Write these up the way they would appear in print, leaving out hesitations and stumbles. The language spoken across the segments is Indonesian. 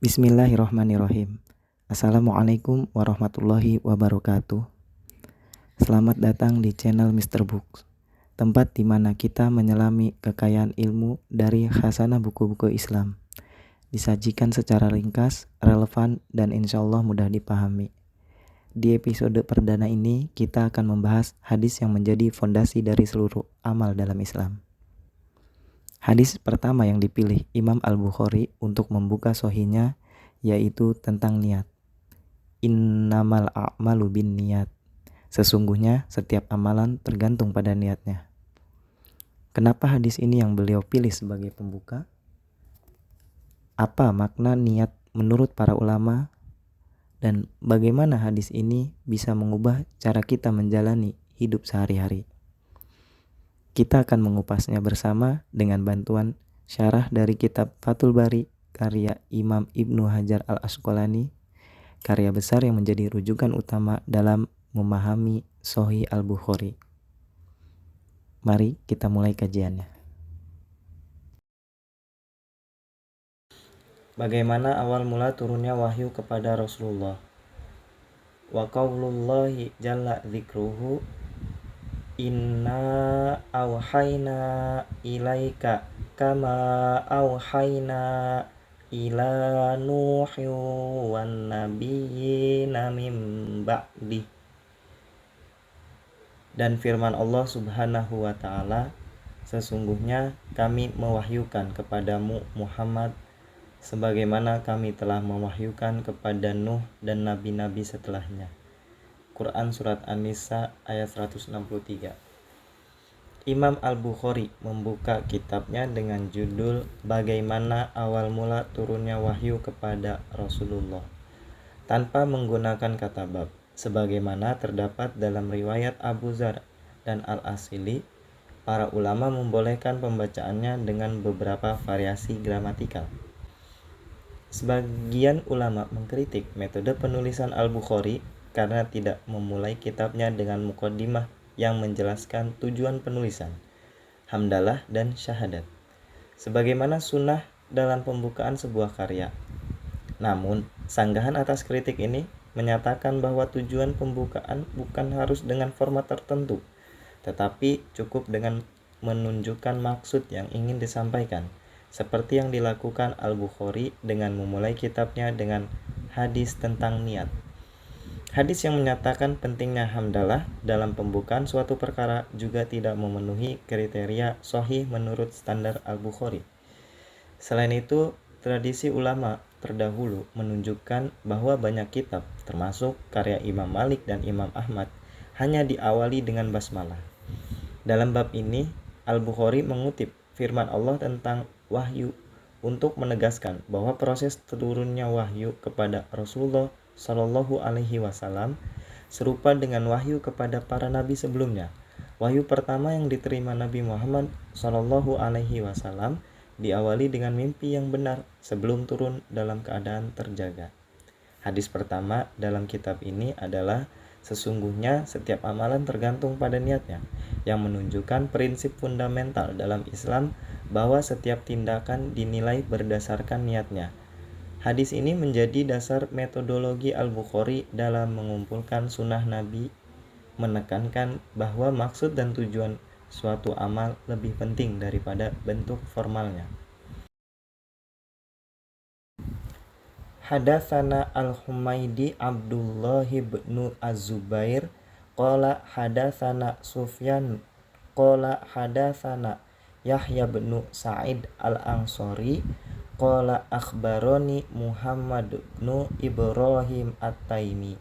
Bismillahirrahmanirrahim. Assalamualaikum warahmatullahi wabarakatuh. Selamat datang di channel Mr. Books, tempat di mana kita menyelami kekayaan ilmu dari khazanah buku-buku Islam. Disajikan secara ringkas, relevan, dan insya Allah mudah dipahami. Di episode perdana ini, kita akan membahas hadis yang menjadi fondasi dari seluruh amal dalam Islam. Hadis pertama yang dipilih Imam Al-Bukhari untuk membuka sahihnya yaitu tentang niat. Innamal a'malu bin niat. Sesungguhnya setiap amalan tergantung pada niatnya. Kenapa hadis ini yang beliau pilih sebagai pembuka? Apa makna niat menurut para ulama? Dan bagaimana hadis ini bisa mengubah cara kita menjalani hidup sehari-hari? Kita akan mengupasnya bersama dengan bantuan syarah dari kitab Fathul Bari karya Imam Ibnu Hajar Al-Asqalani, karya besar yang menjadi rujukan utama dalam memahami Sahih Al-Bukhari. Mari kita mulai kajiannya. Bagaimana awal mula turunnya wahyu kepada Rasulullah? Wa qaulullahi jalla dzikruhu inna auhayna ilaika kama auhayna ila nuhi wan nabiyina min ba'di. Dan firman Allah subhanahu wa ta'ala, sesungguhnya kami mewahyukan kepadamu Muhammad sebagaimana kami telah mewahyukan kepada Nuh dan nabi-nabi setelahnya. Quran Surat An-Nisa ayat 163. Imam Al-Bukhari membuka kitabnya dengan judul Bagaimana Awal Mula Turunnya Wahyu kepada Rasulullah, tanpa menggunakan kata bab, sebagaimana terdapat dalam riwayat Abu Dzar dan Al-Asili. Para ulama membolehkan pembacaannya dengan beberapa variasi gramatikal. Sebagian ulama mengkritik metode penulisan Al-Bukhari karena tidak memulai kitabnya dengan muqaddimah yang menjelaskan tujuan penulisan, hamdalah dan syahadat, sebagaimana sunnah dalam pembukaan sebuah karya. Namun, sanggahan atas kritik ini menyatakan bahwa tujuan pembukaan bukan harus dengan format tertentu, tetapi cukup dengan menunjukkan maksud yang ingin disampaikan, seperti yang dilakukan Al-Bukhari dengan memulai kitabnya dengan hadis tentang niat. Hadis yang menyatakan pentingnya hamdalah dalam pembukaan suatu perkara juga tidak memenuhi kriteria sahih menurut standar Al-Bukhari. Selain itu, tradisi ulama terdahulu menunjukkan bahwa banyak kitab, termasuk karya Imam Malik dan Imam Ahmad, hanya diawali dengan basmalah. Dalam bab ini, Al-Bukhari mengutip firman Allah tentang wahyu untuk menegaskan bahwa proses turunnya wahyu kepada Rasulullah Shallallahu Alaihi Wasallam serupa dengan wahyu kepada para nabi sebelumnya. Wahyu pertama yang diterima Nabi Muhammad Shallallahu Alaihi Wasallam diawali dengan mimpi yang benar sebelum turun dalam keadaan terjaga. Hadis pertama dalam kitab ini adalah sesungguhnya setiap amalan tergantung pada niatnya, yang menunjukkan prinsip fundamental dalam Islam bahwa setiap tindakan dinilai berdasarkan niatnya. Hadis ini menjadi dasar metodologi Al-Bukhari dalam mengumpulkan sunnah Nabi, menekankan bahwa maksud dan tujuan suatu amal lebih penting daripada bentuk formalnya. Hadatsana Al-Humaidi Abdullah bin Az-Zubair qala hadatsana Sufyan qala hadatsana Yahya bin Sa'id Al-Ansari qala akhbaroni Muhammad bin Ibrahim At-Taimi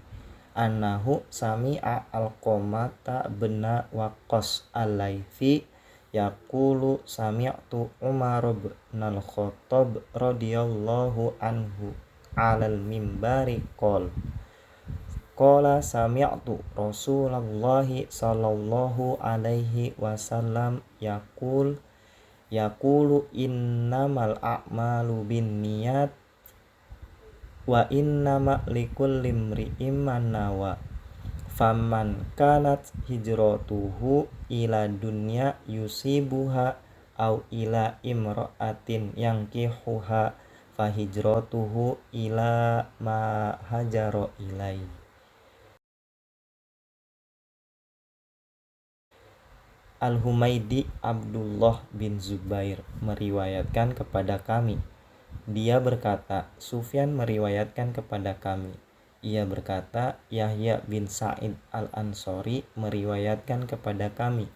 annahu sami'a Al-Qamata bin Waqqas Al-Laitsi yaqulu sami'tu Umar bin Al-Khattab radhiyallahu anhu 'alal mimbari qala sami'tu Rasulullah sallallahu alaihi wasallam yaqulu innamal a'malu binniyat wa innama likulli imri'in ma nawa faman kanat hijratuhu ila dunya yusibuha au ila imra'atin yankihuha fahijratuhu ila ma hajaro ilai. Al-Humaidi Abdullah bin Zubair meriwayatkan kepada kami. Dia berkata, Sufyan meriwayatkan kepada kami. Ia berkata, Yahya bin Sa'id al-Ansori meriwayatkan kepada kami.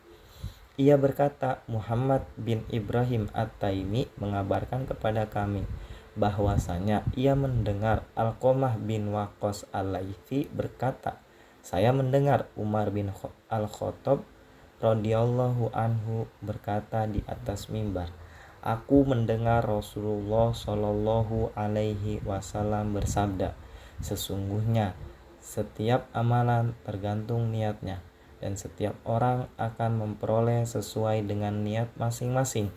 Ia berkata, Muhammad bin Ibrahim at-Taimi mengabarkan kepada kami bahwasanya ia mendengar Alqamah bin Waqqas al-Laitsi berkata, saya mendengar Umar bin Al-Khattab radhiyallahu anhu berkata di atas mimbar, aku mendengar Rasulullah Shallallahu alaihi wasallam bersabda, sesungguhnya setiap amalan tergantung niatnya, dan setiap orang akan memperoleh sesuai dengan niat masing-masing.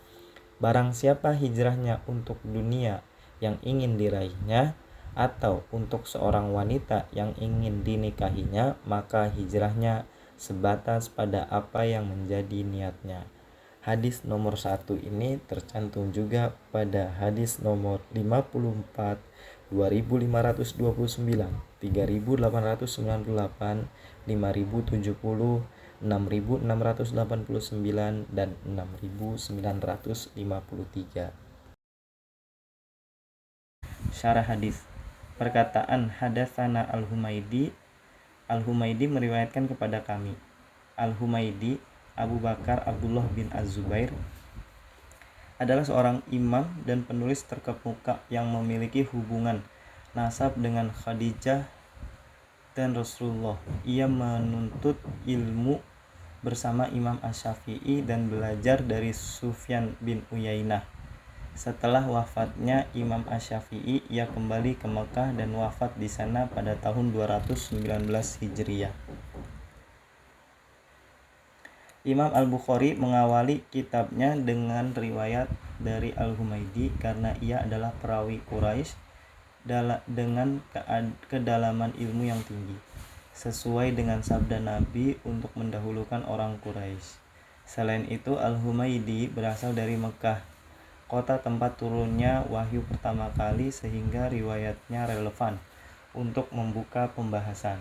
Barang siapa hijrahnya untuk dunia yang ingin diraihnya, atau untuk seorang wanita yang ingin dinikahinya, maka hijrahnya sebatas pada apa yang menjadi niatnya. Hadis nomor 1 ini tercantum juga pada hadis nomor 54, 2529, 3898, 5070, 6689, dan 6953. Syarah hadis. Perkataan hadatsana Al-Humaidi meriwayatkan kepada kami. Al-Humaidi Abu Bakar Abdullah bin Az-Zubair adalah seorang imam dan penulis terkemuka yang memiliki hubungan nasab dengan Khadijah dan Rasulullah. Ia menuntut ilmu bersama Imam Asy-Syafi'i dan belajar dari Sufyan bin Uyainah. Setelah wafatnya Imam Asy-Syafi'i, ia kembali ke Mekah dan wafat di sana pada tahun 219 Hijriah. Imam Al-Bukhari mengawali kitabnya dengan riwayat dari Al-Humaidi karena ia adalah perawi Quraisy dengan kedalaman ilmu yang tinggi, sesuai dengan sabda Nabi untuk mendahulukan orang Quraisy. Selain itu, Al-Humaidi berasal dari Mekah, kota tempat turunnya wahyu pertama kali, sehingga riwayatnya relevan untuk membuka pembahasan.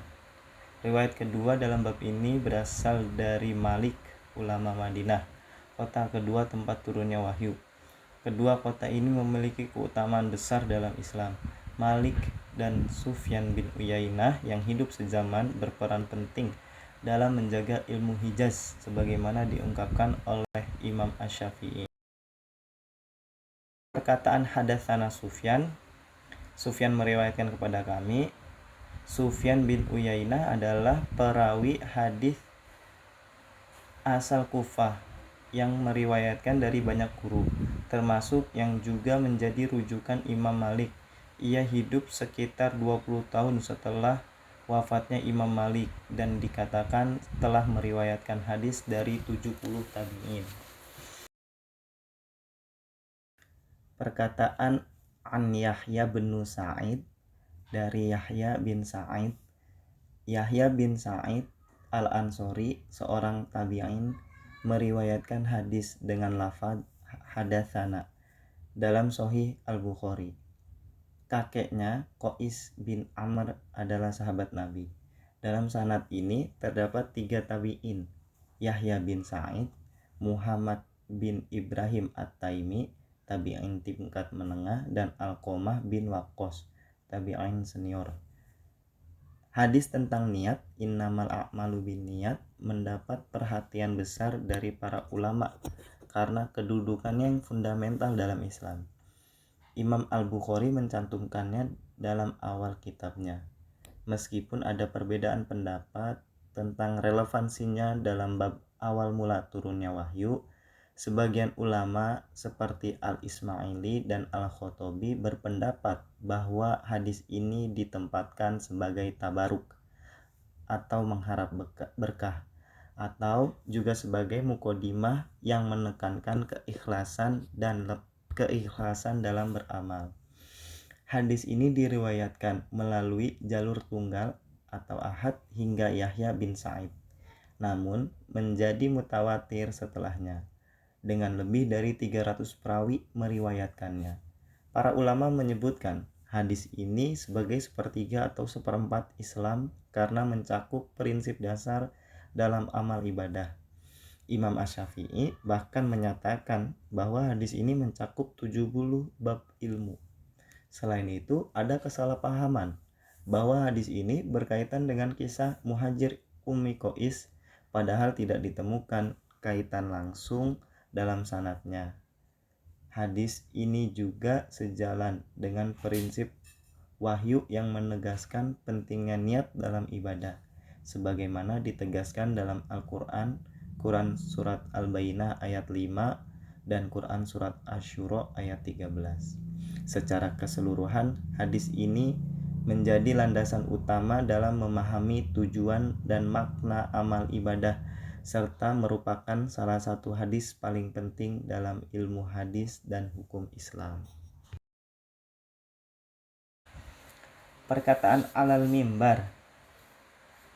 Riwayat kedua dalam bab ini berasal dari Malik, ulama Madinah, kota kedua tempat turunnya wahyu. Kedua kota ini memiliki keutamaan besar dalam Islam. Malik dan Sufyan bin Uyainah yang hidup sezaman berperan penting dalam menjaga ilmu Hijaz sebagaimana diungkapkan oleh Imam Asy-Syafi'i. Perkataan hadatsana Sufyan meriwayatkan kepada kami. Sufyan bin Uyainah adalah perawi hadis asal Kufah yang meriwayatkan dari banyak guru, termasuk yang juga menjadi rujukan Imam Malik. Ia hidup sekitar 20 tahun setelah wafatnya Imam Malik dan dikatakan telah meriwayatkan hadis dari 70 tabi'in. Perkataan an Yahya bin Sa'id dari Yahya bin Sa'id. Yahya bin Sa'id al-Ansori, seorang tabi'in, meriwayatkan hadis dengan lafaz hadatsana dalam Sahih Al-Bukhari. Kakeknya Qais bin Amr adalah sahabat Nabi. Dalam sanad ini terdapat 3 tabi'in, Yahya bin Sa'id, Muhammad bin Ibrahim at-Taimi, tabi'in tingkat menengah, dan Alqamah bin Waqqas, tabi'in senior. Hadis tentang niat, innamal a'malu binniyat, mendapat perhatian besar dari para ulama karena kedudukannya yang fundamental dalam Islam. Imam Al-Bukhari mencantumkannya dalam awal kitabnya. Meskipun ada perbedaan pendapat tentang relevansinya dalam bab awal mula turunnya wahyu, sebagian ulama seperti Al-Ismaili dan Al-Khotobi berpendapat bahwa hadis ini ditempatkan sebagai tabaruk atau mengharap berkah, atau juga sebagai muqaddimah yang menekankan keikhlasan dalam beramal. Hadis ini diriwayatkan melalui jalur tunggal atau ahad hingga Yahya bin Sa'id, namun menjadi mutawatir setelahnya dengan lebih dari 300 perawi meriwayatkannya. Para ulama menyebutkan hadis ini sebagai sepertiga atau seperempat Islam karena mencakup prinsip dasar dalam amal ibadah. Imam Asy-Syafi'i bahkan menyatakan bahwa hadis ini mencakup 70 bab ilmu. Selain itu, ada kesalahpahaman bahwa hadis ini berkaitan dengan kisah Muhajir Ummi Qais, padahal tidak ditemukan kaitan langsung dalam sanadnya. Hadis ini juga sejalan dengan prinsip wahyu yang menegaskan pentingnya niat dalam ibadah, sebagaimana ditegaskan dalam Al-Quran, Quran Surat Al-Bayyinah ayat 5 dan Quran Surat Asy-Syura ayat 13. Secara keseluruhan, hadis ini menjadi landasan utama dalam memahami tujuan dan makna amal ibadah, serta merupakan salah satu hadis paling penting dalam ilmu hadis dan hukum Islam. Perkataan alal mimbar,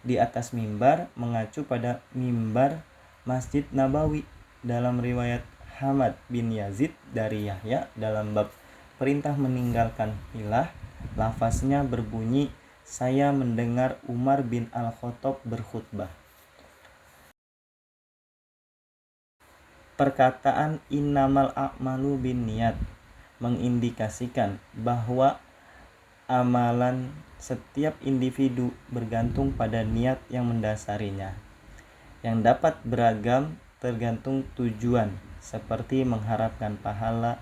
di atas mimbar, mengacu pada mimbar Masjid Nabawi. Dalam riwayat Hamad bin Yazid dari Yahya dalam bab perintah meninggalkan hilah, lafaznya berbunyi, saya mendengar Umar bin Al-Khattab berkhutbah. Perkataan innamal a'malu binniyat mengindikasikan bahwa amalan setiap individu bergantung pada niat yang mendasarinya, yang dapat beragam tergantung tujuan, seperti mengharapkan pahala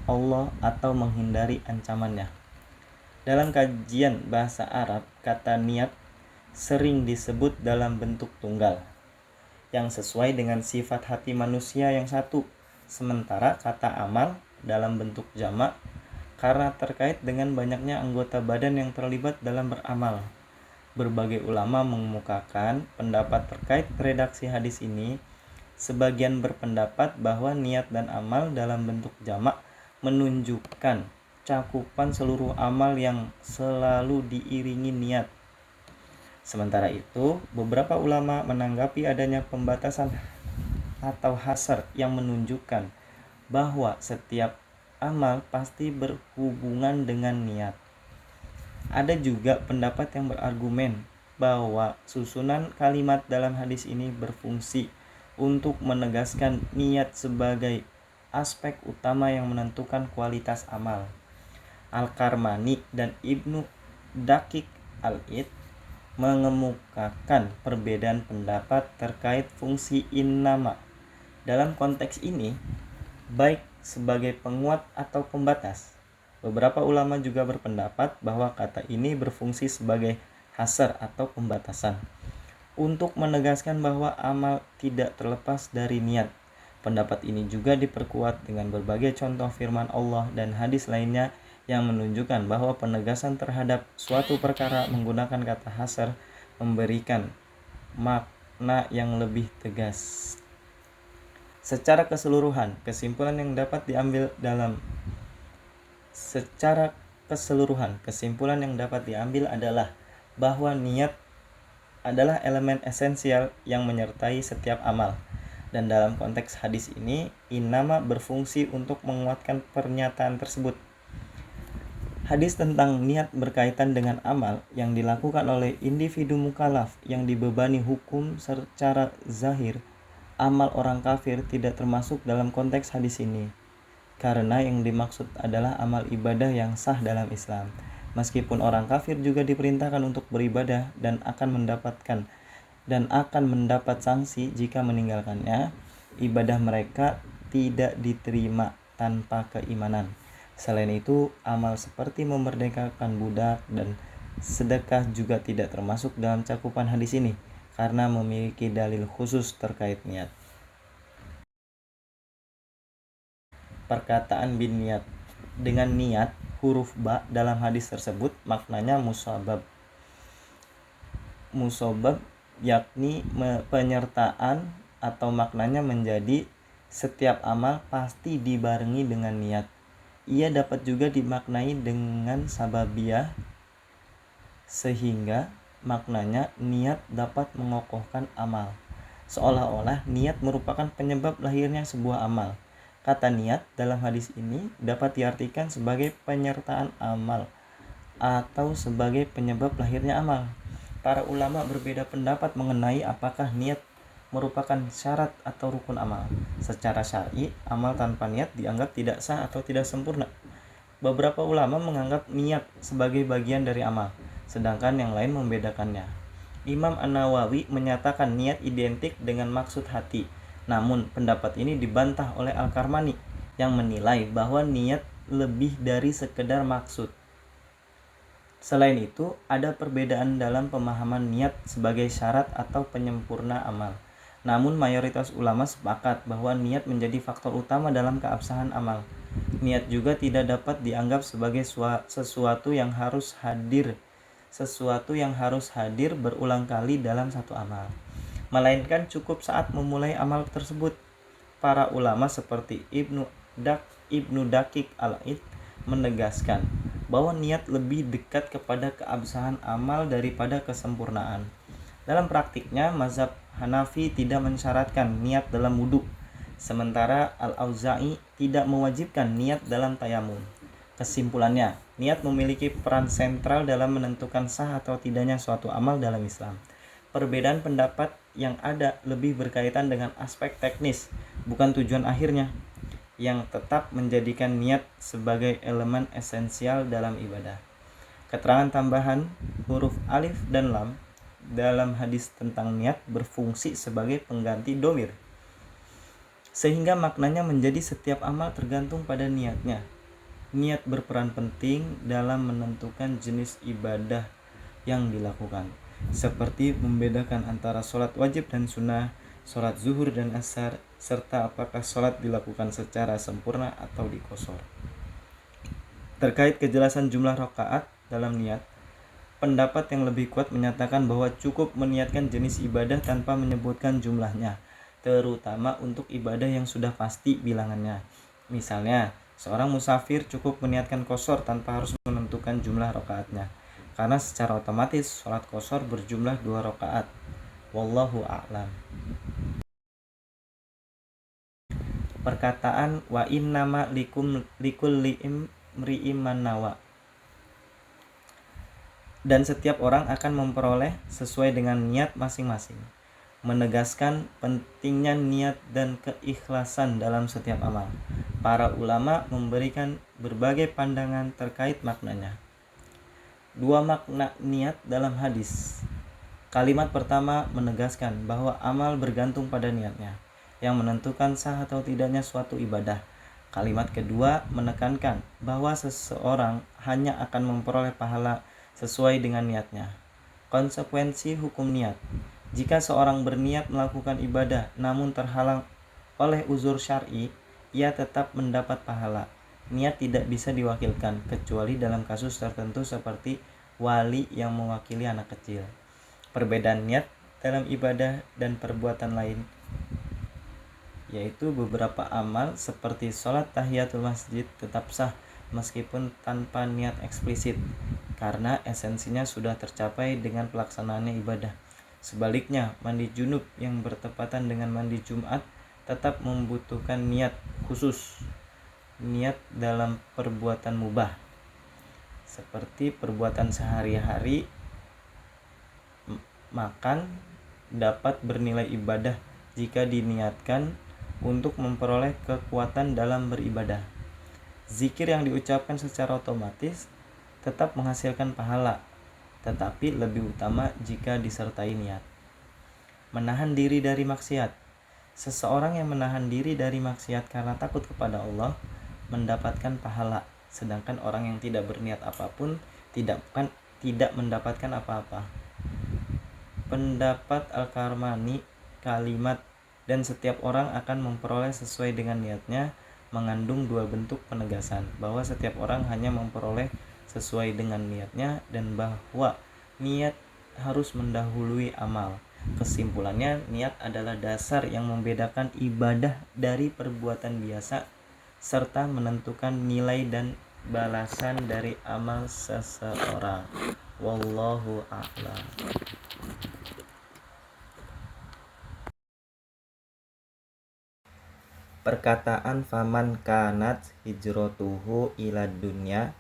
Allah atau menghindari ancamannya. Dalam kajian bahasa Arab, kata niat sering disebut dalam bentuk tunggal, yang sesuai dengan sifat hati manusia yang satu, sementara kata amal dalam bentuk jamak karena terkait dengan banyaknya anggota badan yang terlibat dalam beramal. Berbagai ulama mengemukakan pendapat terkait redaksi hadis ini. Sebagian berpendapat bahwa niat dan amal dalam bentuk jamak menunjukkan cakupan seluruh amal yang selalu diiringi niat. Sementara itu, beberapa ulama menanggapi adanya pembatasan atau hasar yang menunjukkan bahwa setiap amal pasti berhubungan dengan niat. Ada juga pendapat yang berargumen bahwa susunan kalimat dalam hadis ini berfungsi untuk menegaskan niat sebagai aspek utama yang menentukan kualitas amal. Al-Karmani dan Ibnu Daqiq Al-Id mengemukakan perbedaan pendapat terkait fungsi innama. Dalam konteks ini, baik sebagai penguat atau pembatas. Beberapa ulama juga berpendapat bahwa kata ini berfungsi sebagai hasar atau pembatasan untuk menegaskan bahwa amal tidak terlepas dari niat. Pendapat ini juga diperkuat dengan berbagai contoh firman Allah dan hadis lainnya yang menunjukkan bahwa penegasan terhadap suatu perkara menggunakan kata hasar memberikan makna yang lebih tegas. Secara keseluruhan, kesimpulan yang dapat diambil adalah bahwa niat adalah elemen esensial yang menyertai setiap amal. Dan dalam konteks hadis ini, innama berfungsi untuk menguatkan pernyataan tersebut. Hadis tentang niat berkaitan dengan amal yang dilakukan oleh individu mukallaf yang dibebani hukum secara zahir. Amal orang kafir tidak termasuk dalam konteks hadis ini, karena yang dimaksud adalah amal ibadah yang sah dalam Islam. Meskipun orang kafir juga diperintahkan untuk beribadah dan akan mendapat sanksi jika meninggalkannya, ibadah mereka tidak diterima tanpa keimanan. Selain itu, amal seperti memerdekakan budak dan sedekah juga tidak termasuk dalam cakupan hadis ini, karena memiliki dalil khusus terkait niat. Perkataan bin niat, dengan niat, huruf ba dalam hadis tersebut maknanya musabab, yakni penyertaan, atau maknanya menjadi setiap amal pasti dibarengi dengan niat. Ia dapat juga dimaknai dengan sababiyah, sehingga maknanya niat dapat mengokohkan amal, seolah-olah niat merupakan penyebab lahirnya sebuah amal. Kata niat dalam hadis ini dapat diartikan sebagai penyertaan amal atau sebagai penyebab lahirnya amal. Para ulama berbeda pendapat mengenai apakah niat merupakan syarat atau rukun amal. Secara syar'i, amal tanpa niat dianggap tidak sah atau tidak sempurna. Beberapa ulama menganggap niat sebagai bagian dari amal, sedangkan yang lain membedakannya. Imam An-Nawawi menyatakan niat identik dengan maksud hati. Namun, pendapat ini dibantah oleh Al-Karmani yang menilai bahwa niat lebih dari sekedar maksud. Selain itu, ada perbedaan dalam pemahaman niat sebagai syarat atau penyempurna amal. Namun mayoritas ulama sepakat bahwa niat menjadi faktor utama dalam keabsahan amal. Niat juga tidak dapat dianggap sebagai sesuatu yang harus hadir berulang kali dalam satu amal, melainkan cukup saat memulai amal tersebut. Para ulama seperti Ibnu Dakik Al-Id menegaskan bahwa niat lebih dekat kepada keabsahan amal daripada kesempurnaan. Dalam praktiknya, mazhab Hanafi tidak mensyaratkan niat dalam wudhu, sementara Al-Auza'i tidak mewajibkan niat dalam tayamum. Kesimpulannya, niat memiliki peran sentral dalam menentukan sah atau tidaknya suatu amal dalam Islam. Perbedaan pendapat yang ada lebih berkaitan dengan aspek teknis, bukan tujuan akhirnya, yang tetap menjadikan niat sebagai elemen esensial dalam ibadah. Keterangan tambahan, huruf alif dan lam dalam hadis tentang niat berfungsi sebagai pengganti domir, sehingga maknanya menjadi setiap amal tergantung pada niatnya. Niat berperan penting dalam menentukan jenis ibadah yang dilakukan, seperti membedakan antara sholat wajib dan sunnah, sholat zuhur dan asar, serta apakah sholat dilakukan secara sempurna atau dikosor. Terkait kejelasan jumlah rakaat dalam niat, pendapat yang lebih kuat menyatakan bahwa cukup meniatkan jenis ibadah tanpa menyebutkan jumlahnya, terutama untuk ibadah yang sudah pasti bilangannya. Misalnya, seorang musafir cukup meniatkan qashar tanpa harus menentukan jumlah rakaatnya, karena secara otomatis sholat qashar berjumlah 2 rakaat. Wallahu a'lam. Perkataan wa innama likulli imri'in man nawa, dan setiap orang akan memperoleh sesuai dengan niat masing-masing, menegaskan pentingnya niat dan keikhlasan dalam setiap amal. Para ulama memberikan berbagai pandangan terkait maknanya. 2 makna niat dalam hadis. Kalimat pertama menegaskan bahwa amal bergantung pada niatnya, yang menentukan sah atau tidaknya suatu ibadah. Kalimat kedua menekankan bahwa seseorang hanya akan memperoleh pahala sesuai dengan niatnya. Konsekuensi hukum niat. Jika seorang berniat melakukan ibadah namun terhalang oleh uzur syar'i, ia tetap mendapat pahala. Niat tidak bisa diwakilkan kecuali dalam kasus tertentu seperti wali yang mewakili anak kecil. Perbedaan niat dalam ibadah dan perbuatan lain, yaitu beberapa amal seperti sholat tahiyatul masjid tetap sah meskipun tanpa niat eksplisit, karena esensinya sudah tercapai dengan pelaksanaannya ibadah. Sebaliknya, mandi junub yang bertepatan dengan mandi Jumat tetap membutuhkan niat khusus, niat dalam perbuatan mubah, seperti perbuatan sehari-hari. Makan dapat bernilai ibadah jika diniatkan untuk memperoleh kekuatan dalam beribadah. Zikir yang diucapkan secara otomatis tetap menghasilkan pahala, tetapi lebih utama jika disertai niat. Menahan diri dari maksiat. Seseorang yang menahan diri dari maksiat karena takut kepada Allah mendapatkan pahala, sedangkan orang yang tidak berniat apapun tidak mendapatkan apa-apa. Pendapat Al-Karmani, kalimat dan setiap orang akan memperoleh sesuai dengan niatnya mengandung 2 bentuk penegasan, bahwa setiap orang hanya memperoleh sesuai dengan niatnya dan bahwa niat harus mendahului amal. Kesimpulannya, niat adalah dasar yang membedakan ibadah dari perbuatan biasa serta menentukan nilai dan balasan dari amal seseorang. Wallahu a'lam. Perkataan faman kanat hijrotuhu ila dunya,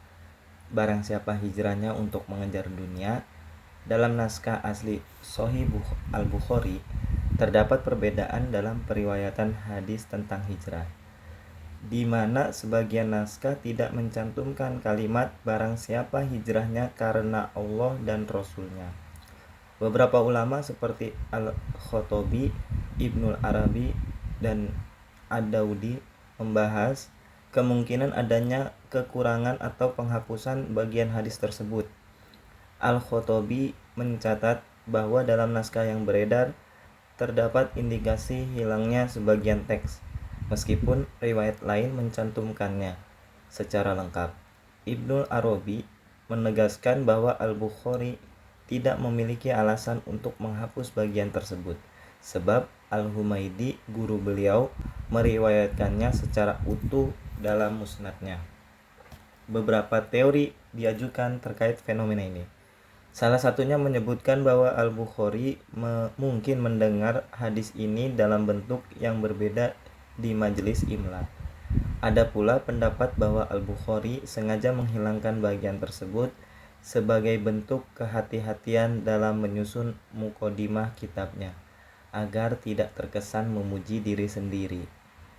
barang siapa hijrahnya untuk mengejar dunia, dalam naskah asli Sahih Al-Bukhari terdapat perbedaan dalam periwayatan hadis tentang hijrah, di mana sebagian naskah tidak mencantumkan kalimat barang siapa hijrahnya karena Allah dan Rasulnya. Beberapa ulama seperti Al-Khattabi, Ibnul Arabi, dan Ad-Daudi membahas kemungkinan adanya kekurangan atau penghapusan bagian hadis tersebut. Al-Khattabi mencatat bahwa dalam naskah yang beredar terdapat indikasi hilangnya sebagian teks, meskipun riwayat lain mencantumkannya secara lengkap. Ibnul Arabi menegaskan bahwa Al-Bukhari tidak memiliki alasan untuk menghapus bagian tersebut, sebab Al-Humaidi, guru beliau, meriwayatkannya secara utuh dalam musnadnya. Beberapa teori diajukan terkait fenomena ini. Salah satunya menyebutkan bahwa Al-Bukhari mungkin mendengar hadis ini dalam bentuk yang berbeda di majelis imla. Ada pula pendapat bahwa Al-Bukhari sengaja menghilangkan bagian tersebut sebagai bentuk kehati-hatian dalam menyusun muqaddimah kitabnya, agar tidak terkesan memuji diri sendiri.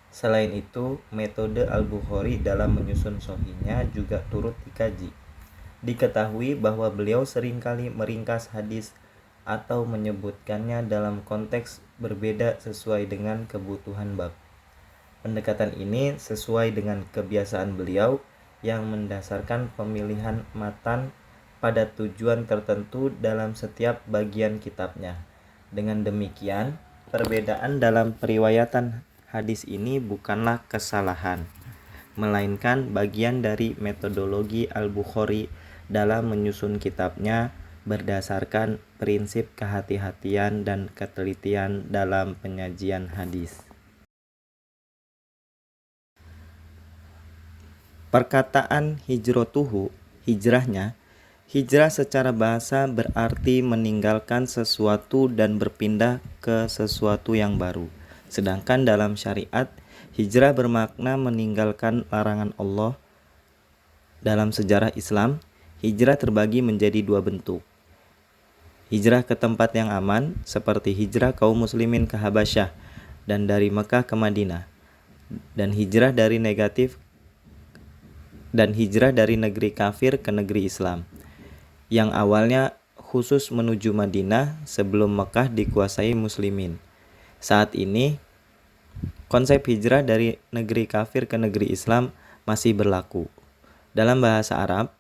Selain itu, metode Al-Bukhari dalam menyusun sahihnya juga turut dikaji. Diketahui bahwa beliau seringkali meringkas hadis atau menyebutkannya dalam konteks berbeda sesuai dengan kebutuhan bab. Pendekatan ini sesuai dengan kebiasaan beliau yang mendasarkan pemilihan matan pada tujuan tertentu dalam setiap bagian kitabnya. Dengan demikian, perbedaan dalam periwayatan hadis ini bukanlah kesalahan, melainkan bagian dari metodologi Al-Bukhari dalam menyusun kitabnya berdasarkan prinsip kehati-hatian dan ketelitian dalam penyajian hadis. Perkataan hijrotuhu, hijrahnya, hijrah secara bahasa berarti meninggalkan sesuatu dan berpindah ke sesuatu yang baru. Sedangkan dalam syariat, hijrah bermakna meninggalkan larangan Allah. Dalam sejarah Islam, hijrah terbagi menjadi dua bentuk. Hijrah ke tempat yang aman, seperti hijrah kaum muslimin ke Habasyah dan dari Mekah ke Madinah. Dan hijrah dari negeri kafir ke negeri Islam, yang awalnya khusus menuju Madinah sebelum Mekah dikuasai muslimin. Saat ini, konsep hijrah dari negeri kafir ke negeri Islam masih berlaku. Dalam bahasa Arab,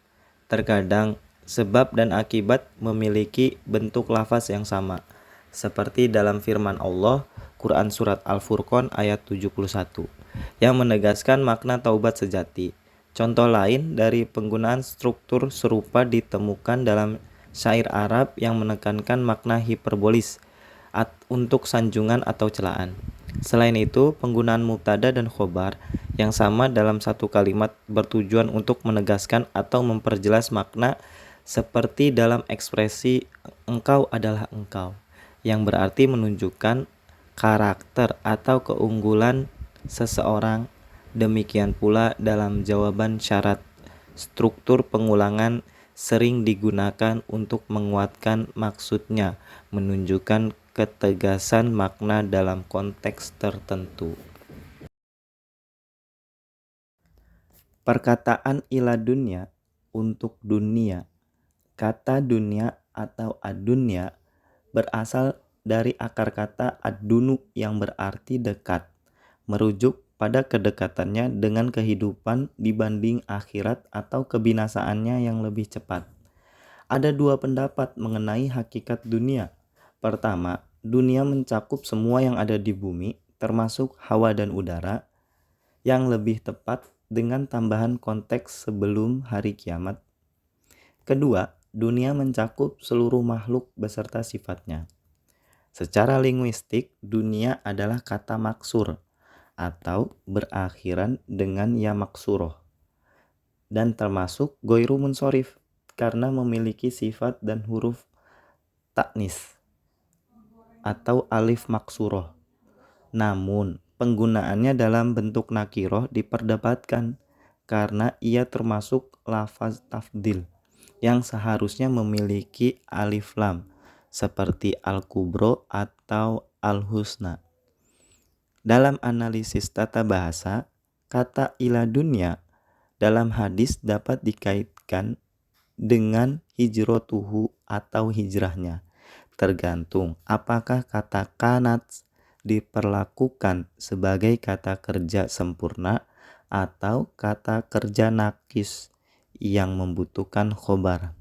terkadang sebab dan akibat memiliki bentuk lafaz yang sama, seperti dalam firman Allah, Quran Surat Al-Furqan ayat 71, yang menegaskan makna taubat sejati. Contoh lain dari penggunaan struktur serupa ditemukan dalam syair Arab yang menekankan makna hiperbolis untuk sanjungan atau celaan. Selain itu, penggunaan mubtada dan khobar yang sama dalam satu kalimat bertujuan untuk menegaskan atau memperjelas makna, seperti dalam ekspresi engkau adalah engkau, yang berarti menunjukkan karakter atau keunggulan seseorang. Demikian pula dalam jawaban syarat, struktur pengulangan sering digunakan untuk menguatkan maksudnya, menunjukkan ketegasan makna dalam konteks tertentu. Perkataan ila dunya, untuk dunia. Kata dunia atau ad-dunya berasal dari akar kata ad-dunu yang berarti dekat, merujuk pada kedekatannya dengan kehidupan dibanding akhirat atau kebinasaannya yang lebih cepat. Ada dua pendapat mengenai hakikat dunia. Pertama, dunia mencakup semua yang ada di bumi, termasuk hawa dan udara, yang lebih tepat dengan tambahan konteks sebelum hari kiamat. Kedua, dunia mencakup seluruh makhluk beserta sifatnya. Secara linguistik, dunia adalah kata maksur atau berakhiran dengan ya maksuroh, dan termasuk goiru munsorif karena memiliki sifat dan huruf taknis atau alif maksuroh. Namun, penggunaannya dalam bentuk nakiroh diperdebatkan karena ia termasuk lafaz tafdil yang seharusnya memiliki alif lam seperti al-kubro atau al-husna. Dalam analisis tata bahasa, kata ila dunya dalam hadis dapat dikaitkan dengan hijrotuhu atau hijrahnya, tergantung apakah kata kanat diperlakukan sebagai kata kerja sempurna atau kata kerja nakis yang membutuhkan khobar.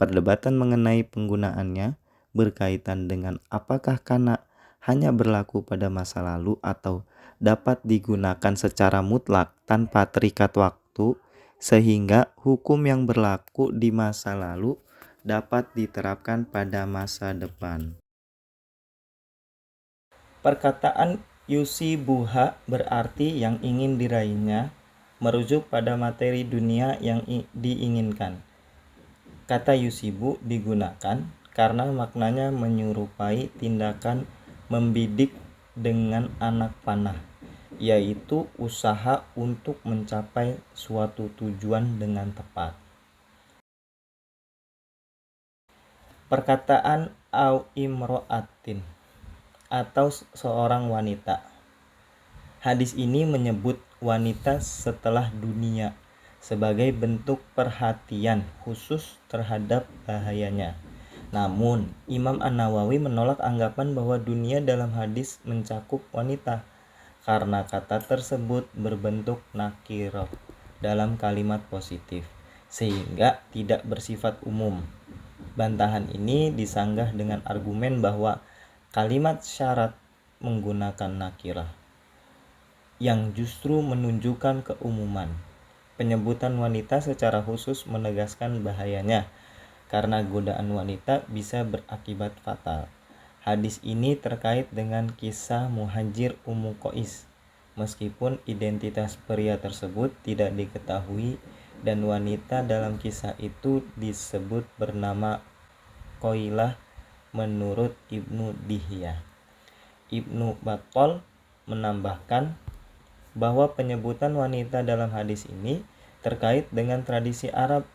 Perdebatan mengenai penggunaannya berkaitan dengan apakah kana hanya berlaku pada masa lalu atau dapat digunakan secara mutlak tanpa terikat waktu, sehingga hukum yang berlaku di masa lalu dapat diterapkan pada masa depan. Perkataan yusibuha berarti yang ingin diraihnya, merujuk pada materi dunia yang diinginkan. Kata yusibu digunakan karena maknanya menyerupai tindakan membidik dengan anak panah, yaitu usaha untuk mencapai suatu tujuan dengan tepat. Perkataan au imro'atin atau seorang wanita. Hadis ini menyebut wanita setelah dunia sebagai bentuk perhatian khusus terhadap bahayanya. Namun, Imam An-Nawawi menolak anggapan bahwa dunia dalam hadis mencakup wanita karena kata tersebut berbentuk nakirah dalam kalimat positif, sehingga tidak bersifat umum. Bantahan ini disanggah dengan argumen bahwa kalimat syarat menggunakan nakirah yang justru menunjukkan keumuman. Penyebutan wanita secara khusus menegaskan bahayanya karena godaan wanita bisa berakibat fatal. Hadis ini terkait dengan kisah Muhajir Ummu Qais. Meskipun identitas pria tersebut tidak diketahui dan wanita dalam kisah itu disebut bernama Qoilah menurut Ibnu Dihyah. Ibnu Battal menambahkan bahwa penyebutan wanita dalam hadis ini terkait dengan tradisi Arab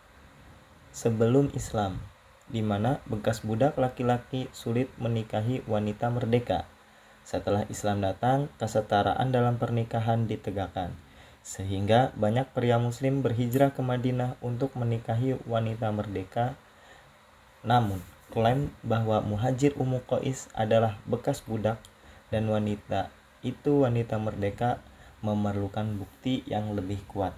sebelum Islam, di mana bekas budak laki-laki sulit menikahi wanita merdeka. Setelah Islam datang, kesetaraan dalam pernikahan ditegakkan, sehingga banyak pria muslim berhijrah ke Madinah untuk menikahi wanita merdeka. Namun, klaim bahwa Muhajir Ummu Qais adalah bekas budak dan wanita merdeka memerlukan bukti yang lebih kuat.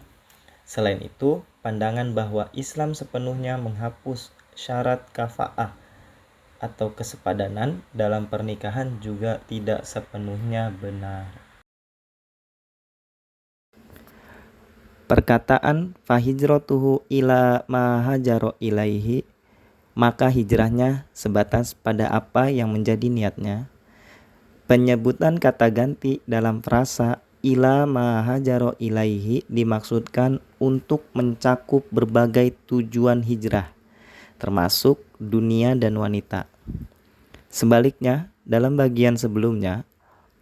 Selain itu, pandangan bahwa Islam sepenuhnya menghapus syarat kafa'ah atau kesepadanan dalam pernikahan juga tidak sepenuhnya benar. Perkataan fahijratuhu ila ma hajaro ilaihi, maka hijrahnya sebatas pada apa yang menjadi niatnya. Penyebutan kata ganti dalam frasa ila ma hajaro ilaihi dimaksudkan untuk mencakup berbagai tujuan hijrah, termasuk dunia dan wanita. Sebaliknya, dalam bagian sebelumnya,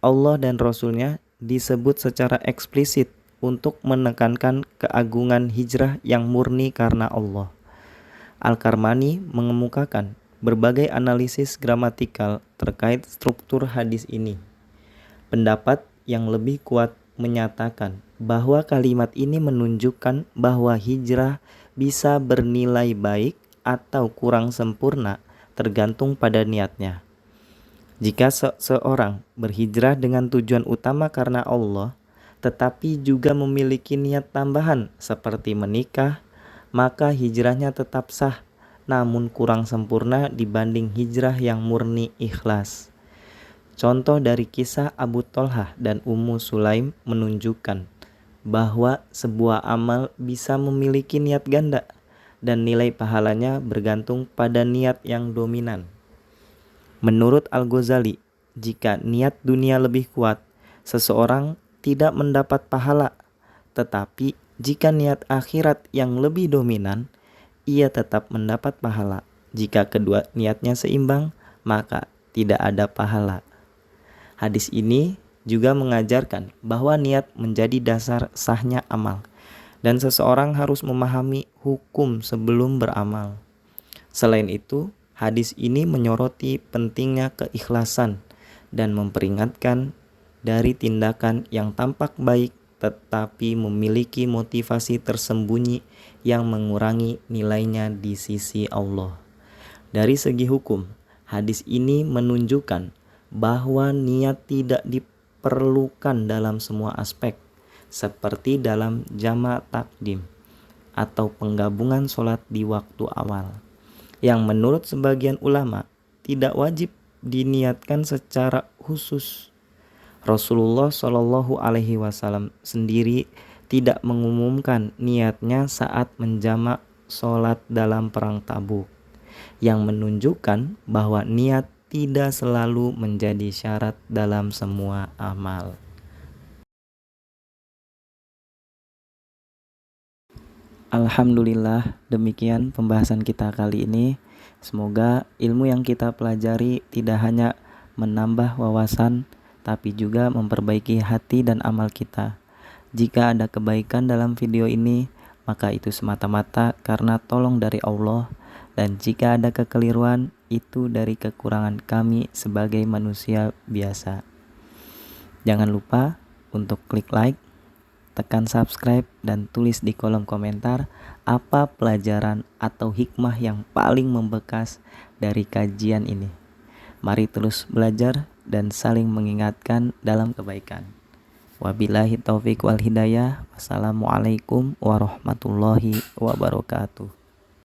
Allah dan Rasul-Nya disebut secara eksplisit untuk menekankan keagungan hijrah yang murni karena Allah. Al-Karmani mengemukakan berbagai analisis gramatikal terkait struktur hadis ini. Pendapat yang lebih kuat menyatakan bahwa kalimat ini menunjukkan bahwa hijrah bisa bernilai baik atau kurang sempurna tergantung pada niatnya. Jika seseorang berhijrah dengan tujuan utama karena Allah, tetapi juga memiliki niat tambahan seperti menikah, maka hijrahnya tetap sah, namun kurang sempurna dibanding hijrah yang murni ikhlas. Contoh dari kisah Abu Thalhah dan Ummu Sulaim menunjukkan bahwa sebuah amal bisa memiliki niat ganda dan nilai pahalanya bergantung pada niat yang dominan. Menurut Al-Ghazali, jika niat dunia lebih kuat, seseorang tidak mendapat pahala, tetapi jika niat akhirat yang lebih dominan, ia tetap mendapat pahala. Jika kedua niatnya seimbang, maka tidak ada pahala. Hadis ini juga mengajarkan bahwa niat menjadi dasar sahnya amal dan seseorang harus memahami hukum sebelum beramal. Selain itu, hadis ini menyoroti pentingnya keikhlasan dan memperingatkan dari tindakan yang tampak baik tetapi memiliki motivasi tersembunyi yang mengurangi nilainya di sisi Allah. Dari segi hukum, hadis ini menunjukkan bahwa niat tidak diperlukan dalam semua aspek, seperti dalam jama' takdim atau penggabungan sholat di waktu awal, yang menurut sebagian ulama tidak wajib diniatkan secara khusus. Rasulullah Shallallahu Alaihi Wasallam sendiri tidak mengumumkan niatnya saat menjamak sholat dalam perang Tabuk, yang menunjukkan bahwa niat tidak selalu menjadi syarat dalam semua amal. Alhamdulillah, demikian pembahasan kita kali ini. Semoga ilmu yang kita pelajari tidak hanya menambah wawasan, tapi juga memperbaiki hati dan amal kita. Jika ada kebaikan dalam video ini, maka itu semata-mata karena tolong dari Allah, dan jika ada kekeliruan, itu dari kekurangan kami sebagai manusia biasa. Jangan lupa untuk klik like, tekan subscribe, dan tulis di kolom komentar apa pelajaran atau hikmah yang paling membekas dari kajian ini. Mari terus belajar dan saling mengingatkan dalam kebaikan. Wabillahi taufiq wal hidayah. Wassalamualaikum warahmatullahi wabarakatuh.